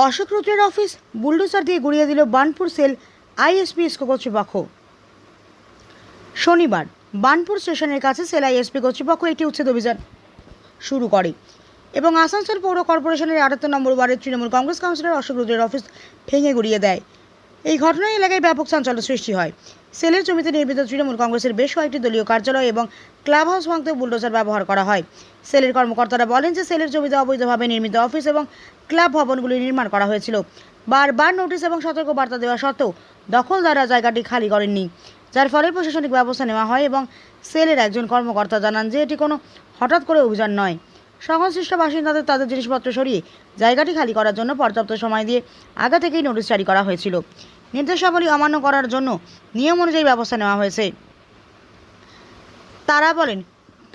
অশোক রুদ্রের office bulldozer দিয়ে গুড়িয়ে দিল বার্নপুর সেল আইএসপি ইস্কো কর্তৃপক্ষ। শনিবার বার্নপুর স্টেশনের কাছে সেল আইএসপি কর্তৃপক্ষ একটি উচ্ছেদ অভিযান শুরু করে এবং আসানসোল পৌর কর্পোরেশনের ৭৮ নম্বর ওয়ার্ডের তৃণমূল কংগ্রেস কাউন্সিলর অশোক রুদ্রের অফিস ভেঙে গুড়িয়ে দেয়। এই ঘটনায় এলাকায় ব্যাপক চাঞ্চল্য সৃষ্টি হয়। সেলের জমিতে নির্মিত তৃণমূল কংগ্রেসের বেশ কয়েকটি দলীয় কার্যালয় এবং ক্লাব হাউস ভাঙতে বুলডোজার ব্যবহার করা হয়। সেলের কর্মকর্তারা বলেন যে সেলের জমিতে অবৈধভাবে নির্মিত অফিস এবং ক্লাব ভবনগুলি নির্মাণ করা হয়েছিল। বারবার নোটিশ এবং সতর্ক বার্তা দেওয়া সত্ত্বেও দখলদাররা জায়গাটি খালি করেননি, যার ফলে প্রশাসনিক ব্যবস্থা নেওয়া হয় এবং সেলের একজন কর্মকর্তা জানান যে এটি কোনো হঠাৎ করে অভিযান নয়। সংশ্লিষ্ট বাসিন্দাদের তাদের জিনিসপত্র সরিয়ে জায়গাটি খালি করার জন্য পর্যাপ্ত সময় দিয়ে আগে থেকেই নোটিশ জারি করা হয়েছিল। নির্দেশাবলী অমান্য করার জন্য নিয়ম অনুযায়ী ব্যবস্থা নেওয়া হয়েছে। তারা বলেন,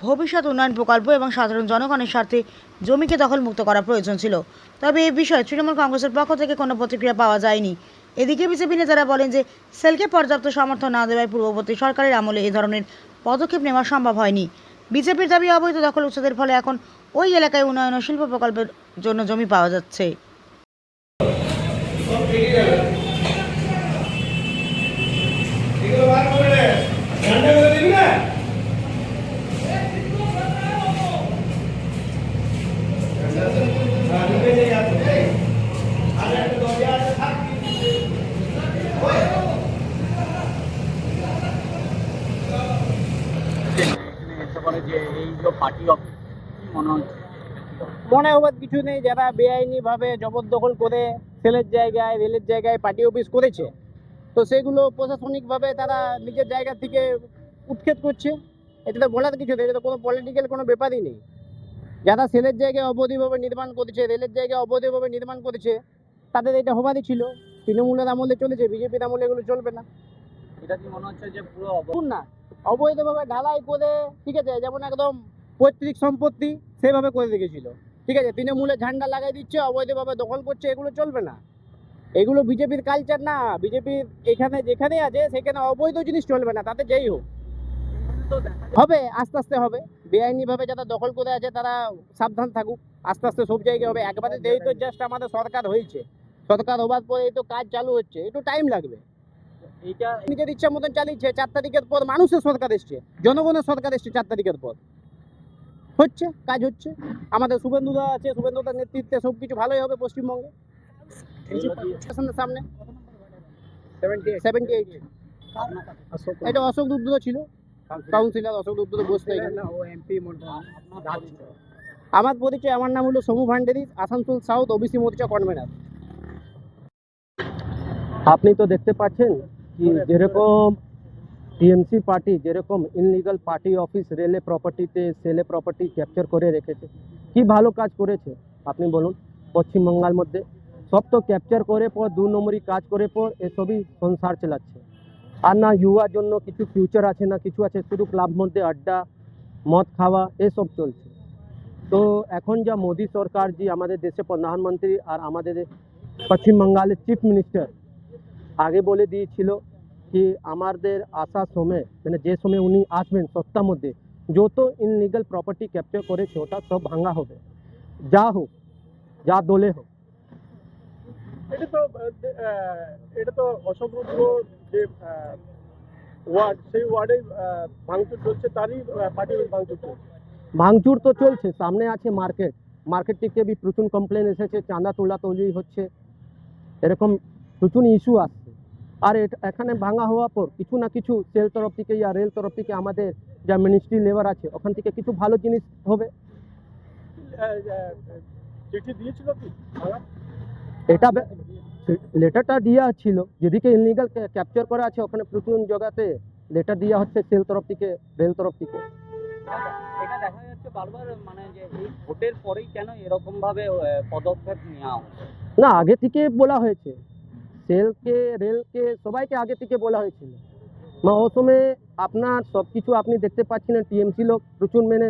ভবিষ্যৎ উন্নয়ন প্রকল্প এবং সাধারণ জনগণের স্বার্থে জমিকে দখলমুক্ত করা প্রয়োজন ছিল, তবে এই বিষয়ে তৃণমূল কংগ্রেসের পক্ষ থেকে কোনো প্রতিক্রিয়া পাওয়া যায়নি। এদিকে বিজেপি নেতারা বলেন যে সেলকে পর্যাপ্ত সমর্থন না দেওয়ায় পূর্ববর্তী সরকারের আমলে এই ধরনের পদক্ষেপ নেওয়া সম্ভব হয়নি। বিজেপির দাবি, অবৈধ দখল উচ্ছেদের ফলে এখন ওই এলাকায় উন্নয়ন ও শিল্প প্রকল্পের জন্য জমি পাওয়া যাচ্ছে। মনে হবার কিছু নেই। যারা বেআইনিভাবে জবরদখল করে সেলের জায়গায়, রেলের জায়গায় পার্টি অফিস করেছে, তো সেগুলো প্রশাসনিকভাবে তারা নিজের জায়গা থেকে উৎক্ষেপ করছে। এটা বলার কিছু নেই, এটা কোনো পলিটিক্যাল কোনো ব্যাপারই নেই। যারা সেলের জায়গায় অবৈধভাবে নির্মাণ করেছে, রেলের জায়গায় অবৈধভাবে নির্মাণ করেছে, তাদের এটা হবারই ছিল। তৃণমূলের আমলে চলেছে, বিজেপির আমলে এগুলো চলবে না। এটা কি মনে হচ্ছে যে না, অবৈধভাবে ঢালাই করে, ঠিক আছে, যেমন একদম পৈতৃক সম্পত্তি সেভাবে করে রেখেছিল, ঠিক আছে, তৃণমূলে ঝান্ডা লাগাই দিচ্ছে, অবৈধভাবে দখল করছে, এগুলো চলবে না। এগুলো বিজেপির কালচার না। বিজেপির এখানে যেখানে আছে সেখানে অবৈধ জিনিস চলবে না, তাতে যেই হোক। হবে, আস্তে আস্তে হবে। বেআইনিভাবে যারা দখল করে আছে তারা সাবধান থাকুক, আস্তে আস্তে সব জায়গায় হবে। একবারে এই তো জাস্ট আমাদের সরকার হয়েছে, সরকার হবার পরে এই তো কাজ চালু হচ্ছে, একটু টাইম লাগবে। এইটা নিজের ইচ্ছা মতন চালিয়েছে। 4 তারিখের পর মানুষের সরকার এসছে, জনগণের সরকার এসছে। 4 তারিখের পর হচ্ছে, কাজ হচ্ছে। আমাদের শুভেন্দুদা আছে, শুভেন্দুদার নেতৃত্বে সব কিছু ভালোই হবে পশ্চিমবঙ্গে। সামনে 78 এটা অশোক রুদ্র ছিল কাউন্সিলর। অশোক রুদ্র বসতে আমার পরিচয়, আমার নাম হলো সমু ভান্ডারী, আসানসোল সাউথ ওবিসি মোর্চা কনভেনার। আপনি তো দেখতে পাচ্ছেন কি যেরকম টিএমসি পার্টি যেরকম ইনলিগাল পার্টি অফিস রেলে প্রপার্টিতে সেলে প্রপার্টি ক্যাপচার করে রেখেছে, কি ভালো কাজ করেছে আপনি বলুন। পশ্চিমবঙ্গের মধ্যে সব তো ক্যাপচার করে পর 2 নম্বরই কাজ করে পর এসবই সংসার চালাচ্ছে। আর না যুবার জন্য কিছু ফিউচার আছে না কিছু আছে, শুধু ক্লাব মধ্যে আড্ডা মদ খাওয়া এসব চলছে। তো এখন যা মোদী সরকার জি আমাদের দেশে প্রধানমন্ত্রী আর আমাদের পশ্চিমবঙ্গের চিফ মিনিস্টার আগে বলে দিয়েছিল কি আমাদের আসার সময় মানে যে সময় উনি আসবেন সপ্তাহের মধ্যে যত ইনলিগাল প্রপার্টি ক্যাপচার করেছে ওটা সব ভাঙা হবে, যা হোক যা দলে হোক। এটা তো অশোক রুদ্র যে ওয়ার্ড, সেই ওয়ার্ডে ভাঙচুর চলছে, তারই পার্টির ভাঙচুর চলছে। ভাঙচুর তো চলছে, সামনে আছে মার্কেট থেকে भी প্রচুর কমপ্লেন এসেছে, চাঁদা তোলাতুলি হচ্ছে, এরকম প্রচুর ইস্যু আসছে। আর এখানে ভাঙা হওয়ার পর কিছু না কিছু সেল তরফ থেকে या রেল তরফ থেকে আমাদের যা মিনিস্ট্রি লেবার আছে ওখান থেকে কিছু ভালো জিনিস হবে। চিঠি দিয়েছিল কি? এটা লেটারটা দেওয়া ছিল, যেদিকে ইনলিগাল ক্যাপচার করা আছে ওখানে প্রচুর জায়গাতে লেটার দেওয়া হচ্ছে সেল তরফ থেকে রেল তরফ থেকে। এটা দেখা যাচ্ছে বারবার, মানে যে এই ভোটের পরেই কেন এরকম ভাবে পদক্ষেপ নেওয়া হচ্ছে? না, আগে থেকে বলা হয়েছে, সেলকে রেলকে সবাইকে আগে থেকে বলা হয়েছিল। না ও সময় আপনার সব কিছু আপনি দেখতে পাচ্ছিলেন, টিএমসি লোক প্রচুর মেনে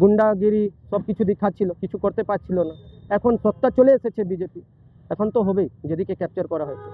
গুন্ডাগিরি সব কিছু দেখাচ্ছিল, কিছু করতে পারছিল না। এখন সত্তা চলে এসেছে বিজেপি, এখন তো হবেই যেদিকে ক্যাপচার করা হয়েছে।